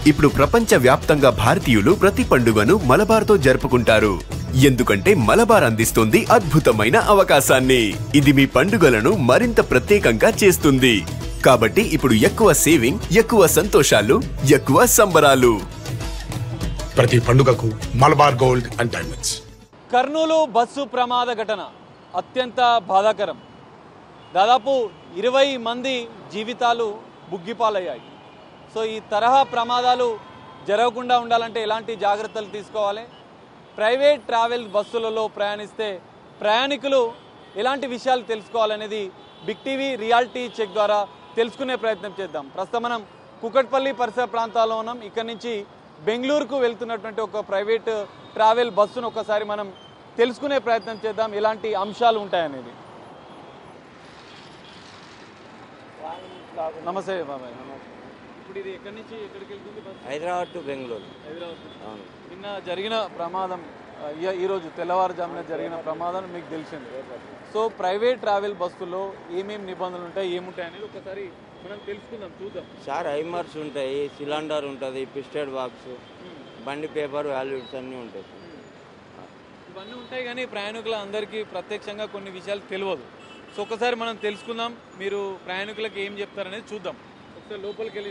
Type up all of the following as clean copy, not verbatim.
ఇప్పుడు ప్రపంచ వ్యాప్తంగా భారతీయులు ప్రతి పండుగను మలబార్తో జరుపుకుంటారు. ఎందుకంటే మలబార్ అందిస్తుంది అద్భుతమైన అవకాశాన్ని. ఇది మీ పండుగలను మరింత ప్రత్యేకంగా చేస్తుంది. కాబట్టి ఇప్పుడు ఎక్కువ సేవింగ్, ఎక్కువ సంతోషాలు, ఎక్కువ సంబరాలు. ప్రతి పండుగకు Malabar gold and diamonds. Kurnool bus ప్రమాద ఘటన అత్యంత బాధాకరం. దాదాపు 20 మంది జీవితాలు బుగ్గిపాలయ్యాయి. సో ఈ తరహా ప్రమాదాలు జరగకుండా ఉండాలంటే ఎలాంటి జాగ్రత్తలు తీసుకోవాలి? ప్రైవేట్ ట్రావెల్ బస్సులలో ప్రయాణిస్తే ప్రయాణికులు ఎలాంటి విషయాలు తెలుసుకోవాలనేది బిగ్ టీవీ రియాలిటీ చెక్ ద్వారా తెలుసుకునే ప్రయత్నం చేద్దాం. ప్రస్తుతం మనం కుకట్పల్లి పరిసర ప్రాంతాల్లో ఉన్నాం. ఇక్కడి నుంచి బెంగళూరుకు వెళ్తున్నటువంటి ఒక ప్రైవేట్ ట్రావెల్ బస్సును ఒకసారి మనం తెలుసుకునే ప్రయత్నం చేద్దాం, ఎలాంటి అంశాలు ఉంటాయనేది. నమస్తే బాబాయ్. ఇప్పుడు ఇది ఎక్కడి నుంచి ఎక్కడికి వెళ్తుంది? హైదరాబాద్ టు బెంగళూరు. హైదరాబాద్. నిన్న జరిగిన ప్రమాదం, ఈరోజు తెల్లవారుజామున జరిగిన ప్రమాదం మీకు తెలిసింది. సో ప్రైవేట్ ట్రావెల్ బస్సులో ఏమేమి నిబంధనలు ఉంటాయి, ఏముంటాయి అనేది ఒకసారి మనం తెలుసుకుందాం, చూద్దాం. సార్ హైమర్స్ ఉంటాయి, సిలిండర్ ఉంటుంది, పిస్టెడ్ బాక్స్, బండి పేపర్, వాల్యూడ్స్ అన్నీ ఉంటాయి. ఇవన్నీ ఉంటాయి కానీ ప్రయాణికుల అందరికీ ప్రత్యక్షంగా కొన్ని విషయాలు తెలియదు. సో ఒకసారి మనం తెలుసుకుందాం, మీరు ప్రయాణికులకు ఏం చెప్తారనేది చూద్దాం. ఒకసారి లోపలికి వెళ్ళి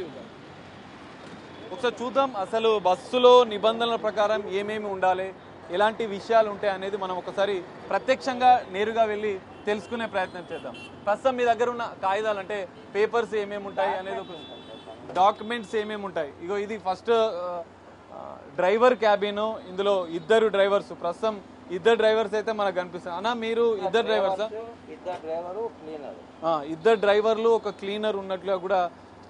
చూద్దాం అసలు బస్సులో నిబంధనల ప్రకారం ఏమేమి ఉండాలి, ఎలాంటి విషయాలు ఉంటాయి అనేది మనం ఒకసారి ప్రత్యక్షంగా నేరుగా వెళ్ళి తెలుసుకునే ప్రయత్నం చేద్దాం. ప్రస్తుతం మీ దగ్గర ఉన్న కాగితాలు అంటే పేపర్స్ ఏమేమి ఉంటాయి అనేది, ఒక డాక్యుమెంట్స్ ఏమేమి ఉంటాయి. ఇగో ఇది ఫస్ట్ డ్రైవర్ క్యాబిన్. ఇందులో 2 డ్రైవర్స్, ప్రస్తుతం 2 డ్రైవర్స్ అయితే మనకు కనిపిస్తుంది. అన్నా మీరు 2 డ్రైవర్సా? 2 డ్రైవర్లు, ఒక క్లీనర్ ఉన్నట్లుగా కూడా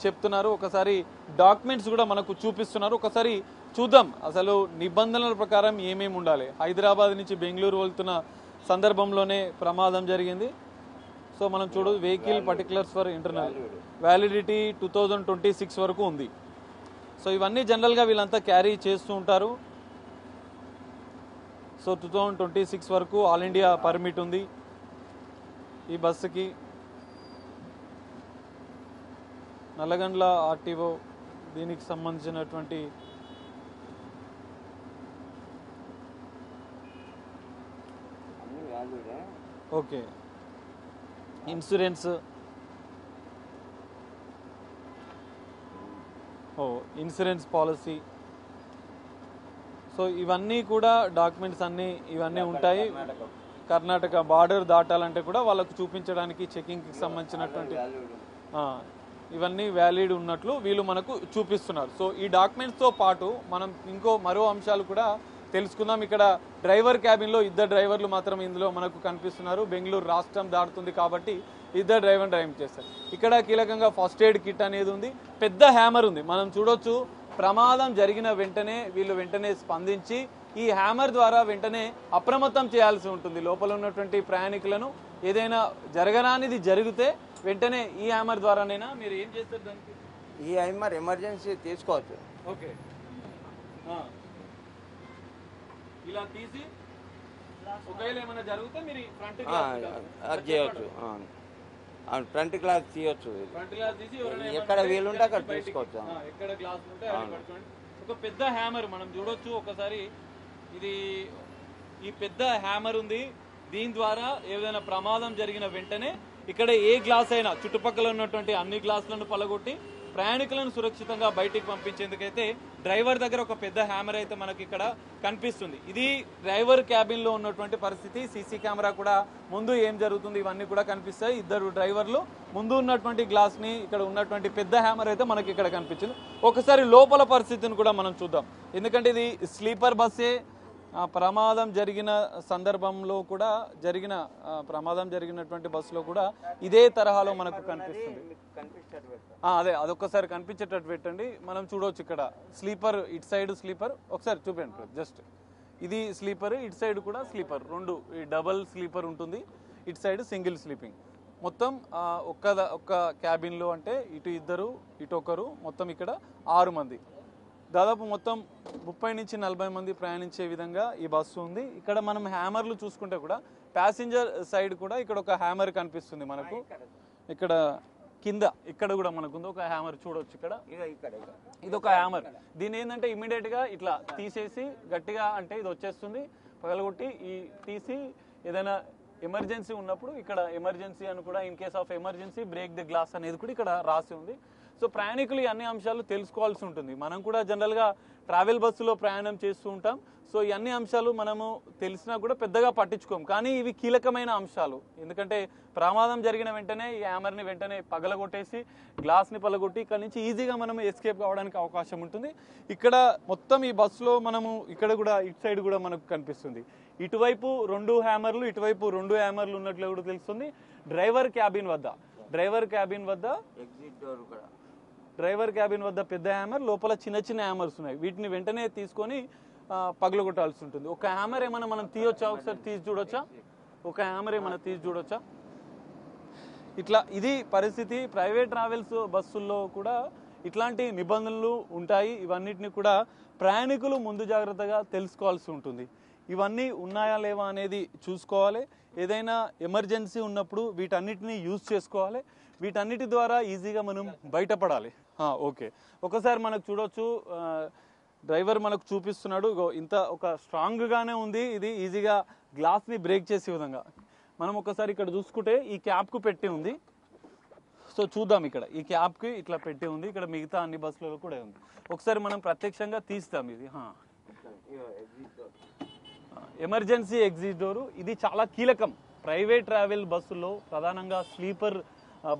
చెప్తున్నారు. ఒకసారి డాక్యుమెంట్స్ కూడా మనకు చూపిస్తున్నారు. ఒకసారి చూద్దాం అసలు నిబంధనల ప్రకారం ఏమేమి ఉండాలి. హైదరాబాద్ నుంచి బెంగళూరు వెళ్తున్న సందర్భంలోనే ప్రమాదం జరిగింది. సో మనం చూడదు, vehicle particulars for internal validity 2026 వరకు ఉంది. సో ఇవన్నీ జనరల్గా వీళ్ళంతా క్యారీ చేస్తూ ఉంటారు. సో 2026 వరకు ఆల్ ఇండియా పర్మిట్ ఉంది ఈ బస్సుకి. నల్లగండ్ల ఆర్టీఓ దీనికి సంబంధించినటువంటి okay insurance, insurance policy. So ఇవన్నీ కూడా డాక్యుమెంట్స్ అన్నీ ఇవన్నీ ఉంటాయి. కర్ణాటక బార్డర్ దాటాలంటే కూడా వాళ్ళకు చూపించడానికి చెకింగ్కి సంబంధించినటువంటి ఇవన్నీ వ్యాలిడ్ ఉన్నట్లు వీళ్ళు మనకు చూపిస్తున్నారు. సో ఈ డాక్యుమెంట్స్తో పాటు మనం మరో అంశాలు కూడా తెలుసుకుందాం. ఇక్కడ డ్రైవర్ క్యాబిన్లో 2 డ్రైవర్లు మాత్రం ఇందులో మనకు కనిపిస్తున్నారు. బెంగళూరు రాష్ట్రం దాటుతుంది కాబట్టి 2 డ్రైవర్ డ్రైవింగ్ చేస్తారు. ఇక్కడ కీలకంగా ఫస్ట్ ఎయిడ్ కిట్ అనేది ఉంది, పెద్ద హ్యామర్ ఉంది. మనం చూడొచ్చు ప్రమాదం జరిగిన వెంటనే వీళ్ళు వెంటనే స్పందించి ఈ హ్యామర్ ద్వారా వెంటనే అప్రమత్తం చేయాల్సి ఉంటుంది. లోపల ఉన్నటువంటి ప్రయాణికులను ఏదైనా జరగరానిది జరిగితే వెంటనే ఈ హ్యామర్ ద్వారానైనా మీరు ఏం చేస్తారు దానికి? ఈ హ్యామర్ ఎమర్జెన్సీ తీసుకోవచ్చు. ఓకే, ఇలా తీసి ఒకవేళ ఏమైనా జరిగితే మీరు ఫ్రంట్ చేయవచ్చు, ఫ్రంట్ గ్లాస్ తీయొచ్చు. ఫ్రంట్ గ్లాస్ తీసి ఎక్కడ వీలుంటే అక్కడ తీసుకోవచ్చు. ఎక్కడ గ్లాస్ ఉంటే ఒక పెద్ద హ్యామర్ మనం చూడొచ్చు. ఒకసారి ఇది ఈ పెద్ద హ్యామర్ ఉంది. దీని ద్వారా ఏదైనా ప్రమాదం జరిగిన వెంటనే ఇక్కడ ఏ గ్లాస్ అయినా చుట్టుపక్కల ఉన్నటువంటి అన్ని గ్లాసులను పలగొట్టి ప్రయాణికులను సురక్షితంగా బయటికి పంపించేందుకైతే డ్రైవర్ దగ్గర ఒక పెద్ద హ్యామర్ అయితే మనకి ఇక్కడ కనిపిస్తుంది. ఇది డ్రైవర్ క్యాబిన్ లో ఉన్నటువంటి పరిస్థితి. సీసీ కెమెరా కూడా ముందు ఏం జరుగుతుంది ఇవన్నీ కూడా కనిపిస్తాయి. 2 డ్రైవర్లు ముందు ఉన్నటువంటి గ్లాస్ ని, ఇక్కడ ఉన్నటువంటి పెద్ద హ్యామర్ అయితే మనకి ఇక్కడ కనిపించింది. ఒకసారి లోపల పరిస్థితిని కూడా మనం చూద్దాం. ఎందుకంటే ఇది స్లీపర్ బస్సే. ప్రమాదం జరిగిన సందర్భంలో కూడా ప్రమాదం జరిగినటువంటి బస్సులో కూడా ఇదే తరహాలో మనకు కనిపిస్తుంది. అదే అదొక్కసారి కనిపించేటట్టు పెట్టండి. మనం చూడవచ్చు ఇక్కడ స్లీపర్, ఇటు సైడ్ స్లీపర్ ఒకసారి చూపండి. జస్ట్ ఇది స్లీపర్, ఇటు సైడ్ కూడా స్లీపర్, 2 డబల్ స్లీపర్ ఉంటుంది. ఇటు సైడ్ సింగిల్ స్లీపింగ్. మొత్తం ఒక్క క్యాబిన్లో అంటే ఇటు 2 ఇటు 1, మొత్తం ఇక్కడ 6 మంది. దాదాపు మొత్తం 30 నుంచి 40 మంది ప్రయాణించే విధంగా ఈ బస్సు ఉంది. ఇక్కడ మనం హ్యామర్లు చూసుకుంటే కూడా ప్యాసింజర్ సైడ్ కూడా ఇక్కడ ఒక హ్యామర్ కనిపిస్తుంది మనకు. ఇక్కడ కింద ఇక్కడ కూడా మనకుంది ఒక హ్యామర్ చూడొచ్చు. ఇక్కడ ఇది ఒక హ్యామర్. దీని ఏంటంటే ఇమీడియట్ గా ఇట్లా తీసేసి గట్టిగా అంటే ఇది వచ్చేస్తుంది, పగలగొట్టి ఈ తీసి ఏదైనా ఎమర్జెన్సీ ఉన్నప్పుడు ఇక్కడ ఎమర్జెన్సీ అని కూడా in case of emergency break the glass అనేది కూడా ఇక్కడ రాసి ఉంది. సో ప్రయాణికులు ఈ అన్ని అంశాలు తెలుసుకోవాల్సి ఉంటుంది. మనం కూడా జనరల్గా ట్రావెల్ బస్సులో ప్రయాణం చేస్తూ ఉంటాం. సో ఈ అన్ని అంశాలు మనము తెలిసినా కూడా పెద్దగా పట్టించుకోం, కానీ ఇవి కీలకమైన అంశాలు. ఎందుకంటే ప్రమాదం జరిగిన వెంటనే ఈ హ్యామర్ని వెంటనే పగలగొట్టేసి గ్లాస్ని పగలగొట్టి ఇక్కడ నుంచి ఈజీగా మనం ఎస్కేప్ కావడానికి అవకాశం ఉంటుంది. ఇక్కడ మొత్తం ఈ బస్సులో మనము ఇక్కడ కూడా ఇటు సైడ్ కూడా మనకు కనిపిస్తుంది. ఇటువైపు 2 హ్యామర్లు, ఇటువైపు 2 హ్యామర్లు ఉన్నట్లు కూడా తెలుస్తుంది. డ్రైవర్ క్యాబిన్ వద్ద పెద్ద హ్యామర్, లోపల చిన్న చిన్న హ్యామర్స్ ఉన్నాయి. వీటిని వెంటనే తీసుకొని పగలగొట్టాల్సి ఉంటుంది. ఒక హ్యామర్ ఏమైనా మనం తీయొచ్చా? ఒకసారి తీసి చూడొచ్చా? ఒక హ్యామర్ ఏమైనా తీసి చూడొచ్చా? ఇట్లా ఇది పరిస్థితి. ప్రైవేట్ ట్రావెల్స్ బస్సుల్లో కూడా ఇట్లాంటి నిబంధనలు ఉంటాయి. ఇవన్నిటిని కూడా ప్రయాణికులు ముందు జాగ్రత్తగా తెలుసుకోవాల్సి ఉంటుంది. ఇవన్నీ ఉన్నాయా లేవా అనేది చూసుకోవాలి. ఏదైనా ఎమర్జెన్సీ ఉన్నప్పుడు వీటన్నిటిని యూజ్ చేసుకోవాలి. వీటన్నిటి ద్వారా ఈజీగా మనం బయటపడాలి. ఓకే, ఒకసారి మనకు చూడొచ్చు, డ్రైవర్ మనకు చూపిస్తున్నాడు. ఇంత ఒక స్ట్రాంగ్గానే ఉంది. ఇది ఈజీగా గ్లాస్ని బ్రేక్ చేసే విధంగా. మనం ఒకసారి ఇక్కడ చూసుకుంటే ఈ క్యాప్కు పెట్టి ఉంది. సో చూద్దాం, ఇక్కడ ఈ క్యాప్కి ఇట్లా పెట్టి ఉంది. ఇక్కడ మిగతా అన్ని బస్సులలో కూడా ఉంది. ఒకసారి మనం ప్రత్యక్షంగా తీస్తాం. ఇది ఎమర్జెన్సీ ఎగ్జిట్ డోరు. ఇది చాలా కీలకం. ప్రైవేట్ ట్రావెల్ బస్సుల్లో, ప్రధానంగా స్లీపర్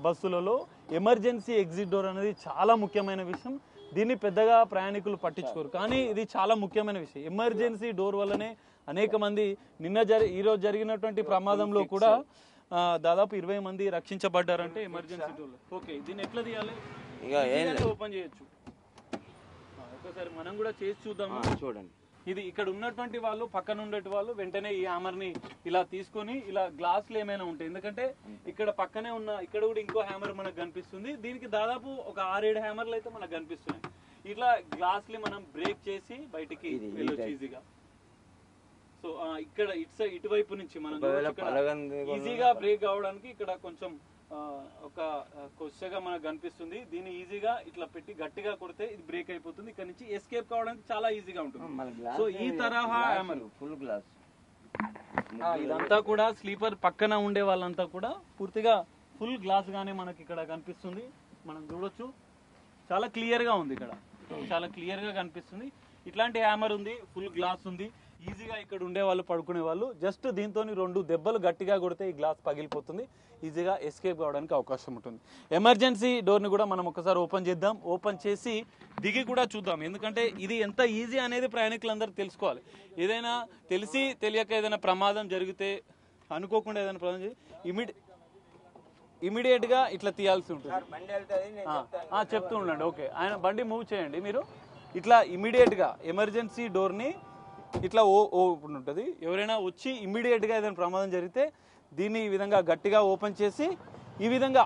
బస్సులలో ఎమర్జెన్సీ ఎగ్జిట్ డోర్ అనేది చాలా ముఖ్యమైన విషయం. దీన్ని పెద్దగా ప్రయాణికులు పట్టించుకోరు, కానీ ఇది చాలా ముఖ్యమైన విషయం. ఎమర్జెన్సీ డోర్ వల్లనే అనేక మంది ఈరోజు జరిగినటువంటి ప్రమాదంలో కూడా దాదాపు 20 మంది రక్షించబడ్డారంటే ఎమర్జెన్సీ డోర్. ఓకే, దీన్ని ఎట్లా తీయాలి? ఓపెన్ చేయొచ్చు. ఒకసారి మనం కూడా చేసి చూద్దాము. చూడండి, ఇది ఇక్కడ ఉన్నటువంటి వాళ్ళు, పక్కన ఉండేటి వాళ్ళు వెంటనే ఈ హ్యామర్ని ఇలా తీసుకొని ఇలా గ్లాసులు ఏమైనా ఉంటాయి. ఎందుకంటే ఇక్కడ పక్కనే ఉన్న ఇక్కడ కూడా ఇంకో హ్యామర్ మనకు కనిపిస్తుంది. దీనికి దాదాపు ఒక 6-7 హ్యామర్లు అయితే మనకు కనిపిస్తున్నాయి. ఇట్లా గ్లాసులు మనం బ్రేక్ చేసి బయటికి వెళ్ళొచ్చు ఈజీగా. సో ఇక్కడ ఇటువైపు నుంచి మనం ఈజీగా బ్రేక్ కావడానికి ఇక్కడ కొంచెం ఒక కొచ్చగా మనకు కనిపిస్తుంది. దీన్ని ఈజీగా ఇట్లా పెట్టి గట్టిగా కొడితే ఇది బ్రేక్ అయిపోతుంది. ఇక్కడ నుంచి ఎస్కేప్ కావడానికి చాలా ఈజీగా ఉంటుంది. సో ఈ తరహా హ్యామర్ ఫుల్ గ్లాస్ ఇదంతా కూడా స్లీపర్ పక్కన ఉండే వాళ్ళంతా కూడా పూర్తిగా ఫుల్ గ్లాస్ గానే మనకి ఇక్కడ కనిపిస్తుంది. మనం చూడొచ్చు, చాలా క్లియర్ గా ఉంది. ఇక్కడ చాలా క్లియర్ గా కనిపిస్తుంది. ఇట్లాంటి హ్యామర్ ఉంది, ఫుల్ గ్లాస్ ఉంది. ఈజీగా ఇక్కడ ఉండే వాళ్ళు, పడుకునే వాళ్ళు జస్ట్ దీంతో 2 దెబ్బలు గట్టిగా కొడితే ఈ గ్లాస్ పగిలిపోతుంది. ఈజీగా ఎస్కేప్ కావడానికి అవకాశం ఉంటుంది. ఎమర్జెన్సీ డోర్ని కూడా మనం ఒకసారి ఓపెన్ చేద్దాం. ఓపెన్ చేసి దిగి కూడా చూద్దాం. ఎందుకంటే ఇది ఎంత ఈజీ అనేది ప్రయాణికులందరూ తెలుసుకోవాలి. ఏదైనా తెలిసి తెలియక ఏదైనా ప్రమాదం జరిగితే, అనుకోకుండా ఏదైనా ప్రమాదం ఇమీడియట్ గా ఇట్లా తీయాల్సి ఉంటుంది. చెప్తూ ఉండండి. ఓకే, ఆయన బండి మూవ్ చేయండి. మీరు ఇట్లా ఇమీడియట్ గా ఎమర్జెన్సీ డోర్ని ఇట్లా ఓపెన్ ఉంటుంది. ఎవరైనా వచ్చి ఇమ్మీడియట్ గా ఏదైనా ప్రమాదం జరిగితే దీన్ని ఈ విధంగా గట్టిగా ఓపెన్ చేసి, ఈ విధంగా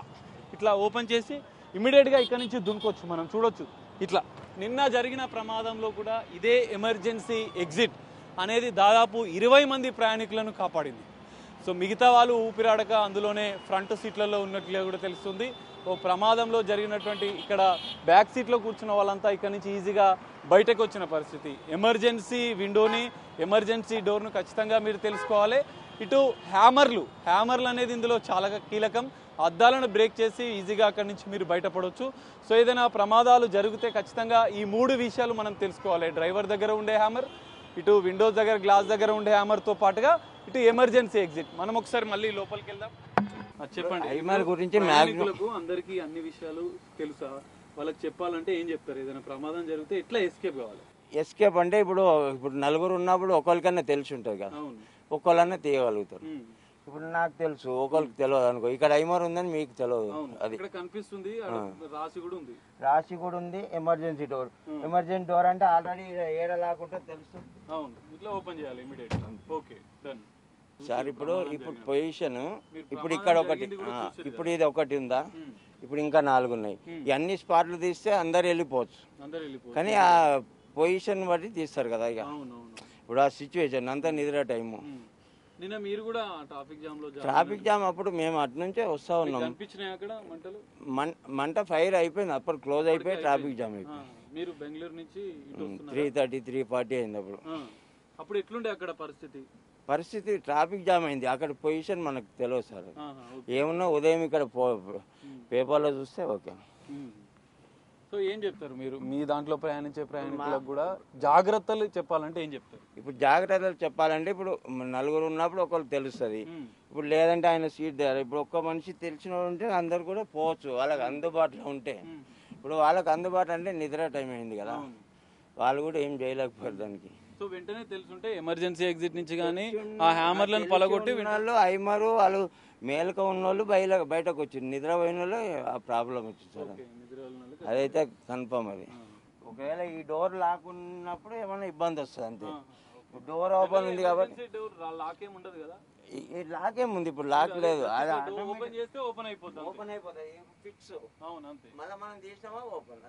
ఇట్లా ఓపెన్ చేసి ఇమ్మీడియట్ గా ఇక్కడ నుంచి దునుకోవచ్చు. మనం చూడొచ్చు, ఇట్లా నిన్న జరిగిన ప్రమాదంలో కూడా ఇదే ఎమర్జెన్సీ ఎగ్జిట్ అనేది దాదాపు 20 మంది ప్రయాణికులను కాపాడింది. సో మిగతా వాళ్ళు ఊపిరాడక అందులోనే ఫ్రంట్ సీట్లలో ఉన్నట్లుగా కూడా తెలుస్తుంది. ఓ ప్రమాదంలో జరిగినటువంటి ఇక్కడ బ్యాక్ సీట్లో కూర్చున్న వాళ్ళంతా ఇక్కడ నుంచి ఈజీగా బయటకు వచ్చిన పరిస్థితి. ఎమర్జెన్సీ విండోని, ఎమర్జెన్సీ డోర్ను ఖచ్చితంగా మీరు తెలుసుకోవాలి. ఇటు హ్యామర్లు అనేది ఇందులో చాలా కీలకం. అద్దాలను బ్రేక్ చేసి ఈజీగా అక్కడి నుంచి మీరు బయటపడవచ్చు. సో ఏదైనా ప్రమాదాలు జరిగితే ఖచ్చితంగా ఈ 3 విషయాలు మనం తెలుసుకోవాలి. డ్రైవర్ దగ్గర ఉండే హ్యామర్, ఇటు విండోస్ దగ్గర, గ్లాస్ దగ్గర ఉండే హ్యామర్తో పాటుగా ఇటు ఎమర్జెన్సీ ఎగ్జిట్. మనం ఒకసారి మళ్ళీ లోపలికి వెళ్దాం. చెప్పండి, హ్యామర్ గురించి అందరికీ అన్ని విషయాలు తెలుసా? వాళ్ళకి చెప్పాలంటే ఏం చెప్తారు? ఏదైనా ప్రమాదం జరిగితే ఎట్లా ఎస్కేప్ కావాలి? ఎస్కేప్ అంటే ఇప్పుడు 4 ఉన్నప్పుడు ఒకరికన్నా తెలిసి ఉంటుంది కదా, ఒకళ్ళన్నా తీయగలుగుతారు. ఇప్పుడు నాకు తెలుసు, ఒకరికి తెలియదు అనుకో. ఇక్కడ ఐమర్ ఉందని మీకు తెలియదు. అది కనిపిస్తుంది, రాసి కూడా ఉంది. ఎమర్జెన్సీ డోర్, ఎమర్జెన్సీ డోర్ అంటే ఆల్రెడీ ఏడ లాకుంటే తెలుసు. ఓపెన్ చేయాలి ఇమిడియట్ గా. Okay, done sir. ఇప్పుడు పొజిషన్ ఇప్పుడు ఇక్కడ ఒకటి, ఇప్పుడు ఇది ఒకటి ఉందా, ఇప్పుడు ఇంకా 4 ఉన్నాయి. ఇవన్నీ స్పాట్లు తీస్తే అందరు వెళ్ళిపోవచ్చు, కానీ ఆ పొజిషన్ బట్టి తీస్తారు కదా. ఇక ఇప్పుడు ఆ సిచ్యువేషన్ అంతా నిద్ర టైము. నిన్న మీరు కూడా ట్రాఫిక్ జామ్ లో ట్రాఫిక్ జామ్ అప్పుడు మేము అటు నుంచే వస్తా ఉన్నాం. కనిపించినాయి అక్కడ మంటలు? మంట ఫైర్ అయిపోయింది, అప్పుడు క్లోజ్ అయిపోయి ట్రాఫిక్ జామ్ అయిపోయింది. మీరు బెంగళూరు నుంచి 3:30 3:40 అయింది అప్పుడు. అప్పుడు ఎట్లుండే అక్కడ పరిస్థితి ట్రాఫిక్ జామ్ అయింది. అక్కడ పొజిషన్ మనకు తెలియదు సార్. ఏమన్నా ఉదయం ఇక్కడ పేపర్లో చూస్తే ఓకే. సో ఏం చెప్తారు మీరు మీ దాంట్లో ప్రయాణించే ప్రయాణికులకు కూడా జాగ్రత్తలు చెప్పాలంటే ఏం చెప్తారు? ఇప్పుడు జాగ్రత్తలు చెప్పాలంటే ఇప్పుడు నలుగురు ఉన్నప్పుడు ఒకరు తెలుస్తుంది. ఇప్పుడు లేదంటే ఆయన సీట్ దగ్గర ఇప్పుడు ఒక్క మనిషి తెలిసిన ఉంటే అందరు కూడా పోవచ్చు, వాళ్ళకి అందుబాటులో ఉంటే. ఇప్పుడు వాళ్ళకి అందుబాటు అంటే నిద్ర టైం అయింది కదా, వాళ్ళు కూడా ఏం చేయలేకపోయారు దానికి. సో వెంటనే తెలుసుంటే ఎమర్జెన్సీ ఎగ్జిట్ నుంచి కానీ ఆ హ్యామర్లను పలగొట్టి వాళ్ళు ఐమరు వాళ్ళు మేలుక ఉన్న వాళ్ళు బయటకు వచ్చింది, నిద్రపోయిన వాళ్ళు ఆ ప్రాబ్లం వచ్చింది సార్. అదైతే కన్ఫర్మ్. అది ఒకవేళ ఈ డోర్ లాక్ ఉన్నప్పుడు ఏమైనా ఇబ్బంది వస్తుంది అంతే. డోర్ ఓపెన్ ఉంది కాబట్టి లాక్ ఏముంది, ఇప్పుడు లాక్ లేదు. ఓపెన్ అయిపోతుంది ఫిక్స్. మళ్ళీ మనం తీసినామా ఓపెన్.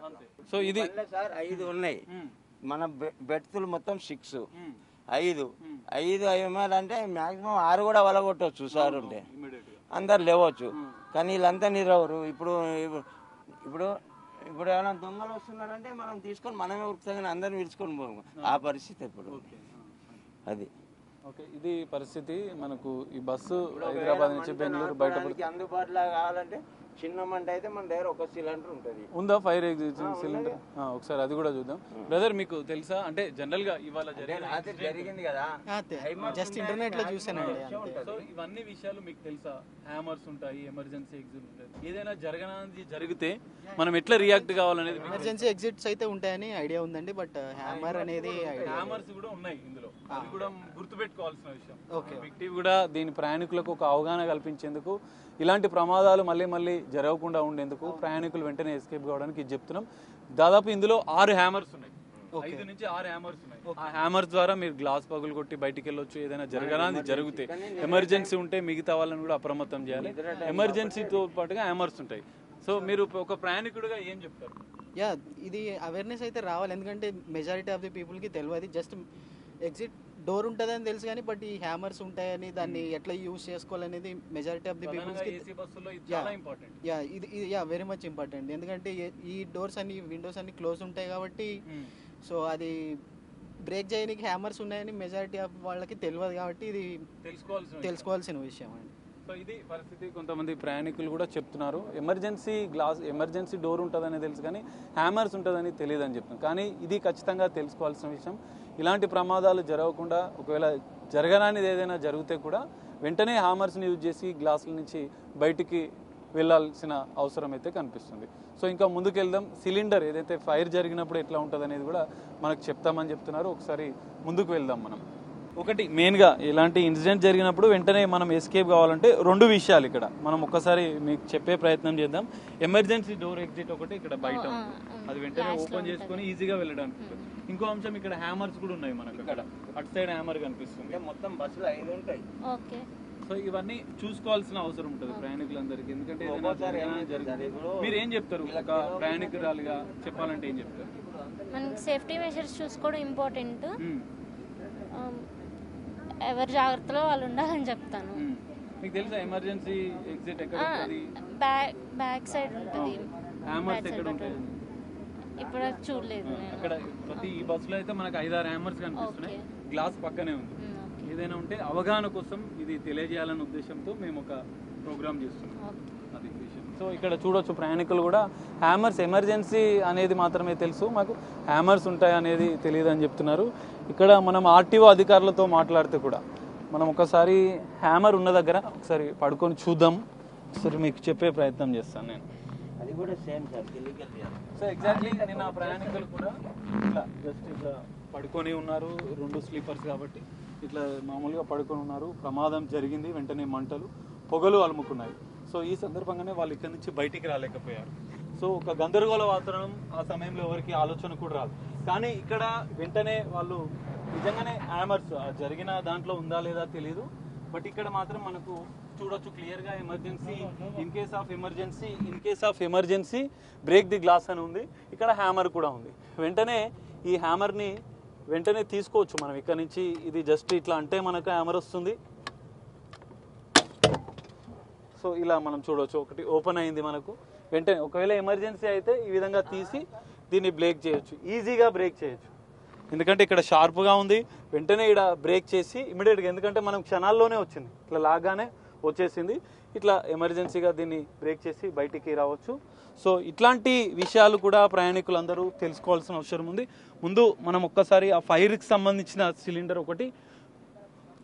సో ఇది సార్ 5 ఉన్నాయి మన బెడ్తులు మొత్తం 6, 5 అంటే మాక్సిమం 6 కూడా వలగొట్టవచ్చు సార్ ఉంటే, అందరు లేవచ్చు. కానీ వీళ్ళంతా నిద్రవరు. ఇప్పుడు ఏమైనా దొంగలు వస్తున్నారంటే మనం తీసుకొని మనమే ఉరుకుతాం, కానీ అందరిని పిలుచుకొని పోము. ఆ పరిస్థితి ఇప్పుడు అది. ఓకే, ఇది పరిస్థితి. మనకు ఈ బస్సు హైదరాబాద్ నుంచి బెంగళూరు బయట అందుబాటులో కావాలంటే చిన్న మంట అయితే మన దగ్గర ఒక సిలిండర్ ఉంటుంది. ఉందా ఫైర్ ఎగ్జిస్టింగ్ సిలిండర్? ఒకసారి అది కూడా చూద్దాం. బ్రదర్ మీకు తెలుసా, అంటే జనరల్ గా ఇవాళ జరిగింది కదా, జస్ట్ ఇంటర్నెట్ లో చూసానండి. సో ఇవన్నీ విషయాలు మీకు తెలుసా? హ్యామర్స్ ఉంటాయి, ఎమర్జెన్సీ ఎగ్జిట్ ఉంటుంది. ఏదైనా జరిగితే మనం ఎట్లా రియాక్ట్ కావాలనేది. ఎమర్జెన్సీ ఎగ్జిట్స్ అయితే ఉంటాయని ఐడియా ఉందండి, బట్ హ్యామర్ అనేది హ్యామర్స్ కూడా ఉన్నాయి ఇందులో, అది కూడా గుర్తుపెట్టుకోవాల్సిన విషయం. విక్టివ్ కూడా దీని ప్రయాణికులకు ఒక అవగాహన కల్పించేందుకు, ఇలాంటి ప్రమాదాలు మళ్ళీ జరగకుండా ఉండేందుకు ప్రయాణికులు వెంటనే ఎస్కేప్ కావడానికి ఇది చెప్తున్నాం. దాదాపు ఇందులో 6 హ్యామర్స్ ఉన్నాయి, 5 నుంచి 6 హ్యామర్స్ ఉన్నాయి. ఆ హ్యామర్స్ ద్వారా మీరు గ్లాస్ పగులు కొట్టి బయటికి వెళ్ళొచ్చు. ఏదైనా జరిగితే ఎమర్జెన్సీ ఉంటే మిగతా వాళ్ళని కూడా అప్రమత్తం చేయాలి. ఎమర్జెన్సీతో పాటుగా హ్యామర్స్ ఉంటాయి. సో మీరు ఒక ప్రయాణికుడిగా ఏం చెప్తారు? ఇది అవేర్నెస్ అయితే రావాలి, ఎందుకంటే మెజారిటీ ఆఫ్ ది పీపుల్ కి తెలియదు. జస్ట్ ఎగ్జిట్ డోర్ ఉంటుందని తెలుసు కానీ, బట్ ఈ హ్యామర్స్ ఉంటాయని దాన్ని ఎట్లా యూజ్ చేసుకోవాలనేది మెజారిటీ ఆఫ్ ది పీపుల్స్ కి ఇది వెరీ మచ్ ఇంపార్టెంట్. ఎందుకంటే ఈ డోర్స్ అన్ని విండోస్ అన్ని క్లోజ్ ఉంటాయి కాబట్టి, సో అది బ్రేక్ చేయడానికి హ్యామర్స్ ఉన్నాయని మెజారిటీ ఆఫ్ వాళ్ళకి తెలియదు కాబట్టి ఇది తెలుసుకోవాల్సిన విషయం అండి. సో ఇది పరిస్థితి. కొంతమంది ప్రయాణికులు కూడా చెప్తున్నారు ఎమర్జెన్సీ డోర్ ఉంటుందని తెలుసు కానీ హ్యామర్స్ ఉంటుందని తెలియదు అని చెప్తున్నారు. కానీ ఇది ఖచ్చితంగా తెలుసుకోవాల్సిన విషయం. ఇలాంటి ప్రమాదాలు జరగకుండా, ఒకవేళ జరగరానిది ఏదైనా జరిగితే కూడా వెంటనే హ్యామర్స్ని యూజ్ చేసి గ్లాసుల నుంచి బయటికి వెళ్ళాల్సిన అవసరం అయితే కనిపిస్తుంది. సో ఇంకా ముందుకెళ్దాం. సిలిండర్ ఏదైతే ఫైర్ జరిగినప్పుడు ఎట్లా ఉంటుంది అనేది కూడా మనకు చెప్తామని చెప్తున్నారు. ఒకసారి ముందుకు వెళ్దాం. ఒకటి మెయిన్గా ఇలాంటి ఇన్సిడెంట్ జరిగినప్పుడు వెంటనే మనం ఎస్కేప్ కావాలంటే 2 విషయాలు ఇక్కడ మనం ఒక్కసారి మీకు చెప్పే ప్రయత్నం చేద్దాం. ఎమర్జెన్సీ డోర్ ఎగ్జిట్ ఒకటి ఇక్కడ బయట ఉంది, అది వెంటనే ఓపెన్ చేసుకుని ఈజీగా వెళ్ళడానికి ఉంటుంది. ఇంకో అంశం ఇక్కడ హ్యామర్స్ కూడా ఉన్నాయి మనకు. అక్కడ అటు సైడ్ హ్యామర్ కనిపిస్తుంది. మొత్తం బస్సులో 5 ఉంటాయి. సో ఇవన్నీ చూసుకోవాల్సిన అవసరం ఉంటుంది ప్రయాణికులందరికీ. ఎందుకంటే మీరు ఏం చెప్తారు ఒక ప్రయాణికురాలుగా చెప్పాలంటే ఏం చెప్తారు? మనకి సేఫ్టీ మెజర్స్ చూసుకోవడం ఇంపార్టెంట్. ఎవరి జాగ్రత్తలో వాళ్ళు ఉండాలని చెప్తాను. మీకు తెలుసా ఎమర్జెన్సీ ఎగ్జిట్ ఎక్కడ ఉంటుంది? బ్యాక్ సైడ్ ఉంటుంది. హ్యామర్స్ ఎక్కడ ఉంటాయి? ఇప్పుడు చూడలేదు. అక్కడ ప్రతి ఈ బస్సులో అయితే మనకు 5-6 హ్యామర్స్ కనిపిస్తున్నాయి. గ్లాస్ పక్కనే ఉంది. ఏదైనా ఉంటే అవగాహన కోసం ఇది తెలియజేయాలనే ఉద్దేశంతో మేము ఒక ప్రోగ్రామ్ చేస్తున్నాం. అది విషయం. సో ఇక్కడ చూడొచ్చు ప్రయాణికులు కూడా హ్యామర్స్ ఎమర్జెన్సీ అనేది మాత్రమే తెలుసు, మాకు హ్యామర్స్ ఉంటాయి అనేది తెలియదు అని చెప్తున్నారు. ఇక్కడ మనం ఆర్టీఓ అధికారులతో మాట్లాడితే కూడా మనం ఒకసారి హ్యామర్ ఉన్న దగ్గర ఒకసారి పడుకొని చూద్దాం. సరే మీకు చెప్పే ప్రయత్నం చేస్తాను నేను. అది కూడా సేమ్ సార్. సో ఎగ్జాక్ట్లీ నిన్న ప్రయాణికులు కూడా ఇట్లా జస్ట్ ఇట్లా పడుకొని ఉన్నారు. 2 స్లీపర్స్ కాబట్టి ఇట్లా మామూలుగా పడుకొని ఉన్నారు. ప్రమాదం జరిగింది, వెంటనే మంటలు పొగలు అలుముకున్నాయి. సో ఈ సందర్భంగానే వాళ్ళు ఇక్కడి నుంచి బయటికి రాలేకపోయారు. సో ఒక గందరగోళ వాతావరణం ఆ సమయంలో ఎవరికి ఆలోచన కూడా రాదు. కానీ ఇక్కడ వెంటనే వాళ్ళు నిజంగానే హ్యామర్స్ జరిగిన దాంట్లో ఉందా లేదా తెలియదు, బట్ ఇక్కడ మాత్రం మనకు చూడొచ్చు క్లియర్గా emergency in case of emergency break the glass అని ఉంది. ఇక్కడ హ్యామర్ కూడా ఉంది. వెంటనే ఈ హ్యామర్ని వెంటనే తీసుకోవచ్చు మనం ఇక్కడ నుంచి. ఇది జస్ట్ ఇట్లా అంటే మనకు హ్యామర్ వస్తుంది. సో ఇలా మనం చూడవచ్చు, ఒకటి ఓపెన్ అయింది మనకు. వెంటనే ఒకవేళ ఎమర్జెన్సీ అయితే ఈ విధంగా తీసి దీన్ని బ్రేక్ చేయొచ్చు, ఈజీగా బ్రేక్ చేయొచ్చు. ఎందుకంటే ఇక్కడ షార్ప్గా ఉంది, వెంటనే ఇక్కడ బ్రేక్ చేసి ఇమీడియట్గా, ఎందుకంటే మనం క్షణాల్లోనే వచ్చింది, ఇట్లా లాగానే వచ్చేసింది. ఇట్లా ఎమర్జెన్సీగా దీన్ని బ్రేక్ చేసి బయటికి రావచ్చు. సో ఇట్లాంటి విషయాలు కూడా ప్రయాణికులందరూ తెలుసుకోవాల్సిన అవసరం ఉంది. ముందు మనం ఒక్కసారి ఆ ఫైర్కి సంబంధించిన సిలిండర్ ఒకటి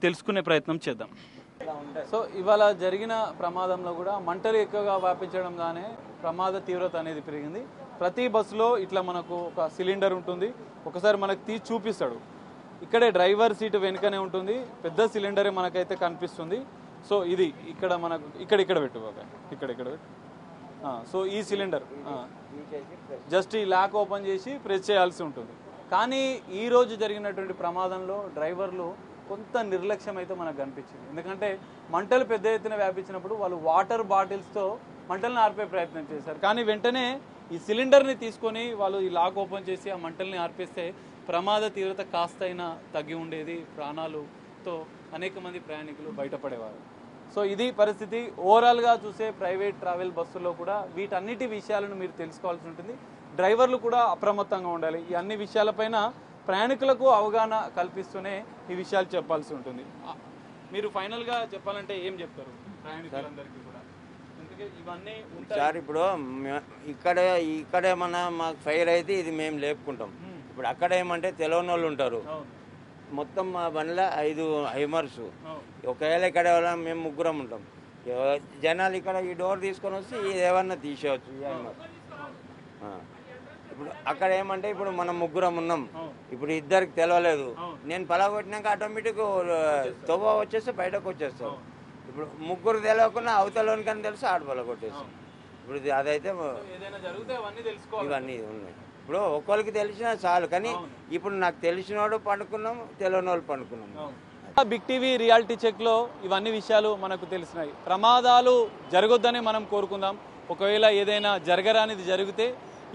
తెలుసుకునే ప్రయత్నం చేద్దాం. సో ఇవాళ జరిగిన ప్రమాదంలో కూడా మంటలు ఎక్కువగా వ్యాపించడంగానే ప్రమాద తీవ్రత అనేది పెరిగింది. ప్రతి బస్సులో ఇట్లా మనకు ఒక సిలిండర్ ఉంటుంది, ఒకసారి మనకు తీసి చూపిస్తాడు. ఇక్కడే డ్రైవర్ సీటు వెనుకనే ఉంటుంది, పెద్ద సిలిండరే మనకైతే కనిపిస్తుంది. సో ఇది ఇక్కడ మనకు ఇక్కడ పెట్టు, ఇక్కడ పెట్టు. సో ఈ సిలిండర్ జస్ట్ ఈ లాక్ ఓపెన్ చేసి ప్రెస్ చేయాల్సి ఉంటుంది. కానీ ఈ రోజు జరిగినటువంటి ప్రమాదంలో డ్రైవర్లు కొంత నిర్లక్ష్యం అయితే మనకు కనిపించింది. ఎందుకంటే మంటలు పెద్ద ఎత్తున వ్యాపించినప్పుడు వాళ్ళు వాటర్ బాటిల్స్తో మంటల్ని ఆర్పే ప్రయత్నం చేశారు. కానీ వెంటనే ఈ సిలిండర్ని తీసుకొని వాళ్ళు ఈ లాక్ ఓపెన్ చేసి ఆ మంటల్ని ఆర్పేస్తే ప్రమాద తీవ్రత కాస్తైనా తగ్గి ఉండేది, ప్రాణాలతో అనేక మంది ప్రయాణికులు బయటపడేవారు. సో ఇది పరిస్థితి. ఓవరాల్గా చూసే ప్రైవేట్ ట్రావెల్ బస్సుల్లో కూడా వీటన్నిటి విషయాలను మీరు తెలుసుకోవాల్సి ఉంటుంది. డ్రైవర్లు కూడా అప్రమత్తంగా ఉండాలి. ఈ అన్ని విషయాలపైన ప్రయాణికులకు అవగాహన కల్పిస్తూనే ఈ విషయాలు చెప్పాల్సి ఉంటుంది. మీరు ఫైనల్గా చెప్పాలంటే ఏం చెప్తారు ప్రయాణికులందరికీ కూడా? ఎందుకంటే ఇవన్నీ సార్ ఇప్పుడు ఇక్కడే మాకు ఫైర్ అయితే ఇది మేము లేపుకుంటాం. ఇప్పుడు అక్కడ ఏమంటే తెలియని వాళ్ళు ఉంటారు. మొత్తం మా బండిలో 5 హైమర్స్, ఒకవేళ ఇక్కడ మేము 3 ఉంటాం. జనాలు ఇక్కడ ఈ డోర్ తీసుకొని వచ్చి ఏమన్నా తీసేయచ్చు ఈ హైమర్. ఇప్పుడు అక్కడ ఏమంటే ఇప్పుడు మనం 3 ఉన్నాం, ఇప్పుడు ఇద్దరికి తెలవలేదు, నేను పలగొట్టినాక ఆటోమేటిక్ తొవ్వ వచ్చేస్తే బయటకు వచ్చేస్తాం. ఇప్పుడు 3 తెలియకుండా అవతలకని తెలిసి ఆడ పలగొట్టేస్తాం. ఇప్పుడు అదైతే ఇవన్నీ ఉన్నాయి. ఇప్పుడు ఒక్కరికి తెలిసినా చాలు, కానీ ఇప్పుడు నాకు తెలిసినోడు పండుకున్నాం, తెలియని వాళ్ళు పండుకున్నాం. బిగ్ టీవీ రియాలిటీ చెక్లో ఇవన్నీ విషయాలు మనకు తెలిసినాయి. ప్రమాదాలు జరగొద్దని మనం కోరుకుందాం. ఒకవేళ ఏదైనా జరగరానిది జరిగితే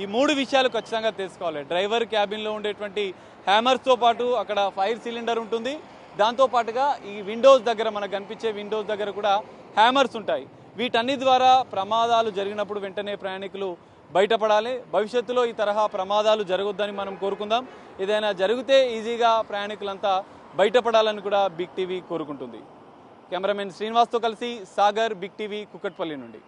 ఈ 3 విషయాలు ఖచ్చితంగా తెలుసుకోవాలి. డ్రైవర్ క్యాబిన్లో ఉండేటువంటి హ్యామర్స్తో పాటు అక్కడ ఫైర్ సిలిండర్ ఉంటుంది. దాంతోపాటుగా ఈ విండోస్ దగ్గర మనకు కనిపించే విండోస్ దగ్గర కూడా హ్యామర్స్ ఉంటాయి. వీటన్ని ద్వారా ప్రమాదాలు జరిగినప్పుడు వెంటనే ప్రయాణికులు బయటపడాలి. భవిష్యత్తులో ఈ తరహా ప్రమాదాలు జరగొద్దని మనం కోరుకుందాం. ఏదైనా జరిగితే ఈజీగా ప్రయాణికులంతా బయటపడాలని కూడా బిగ్ టీవీ కోరుకుంటుంది. కెమెరామెన్ శ్రీనివాస్తో కలిసి సాగర్, బిగ్ టీవీ, కుకట్పల్లి నుండి.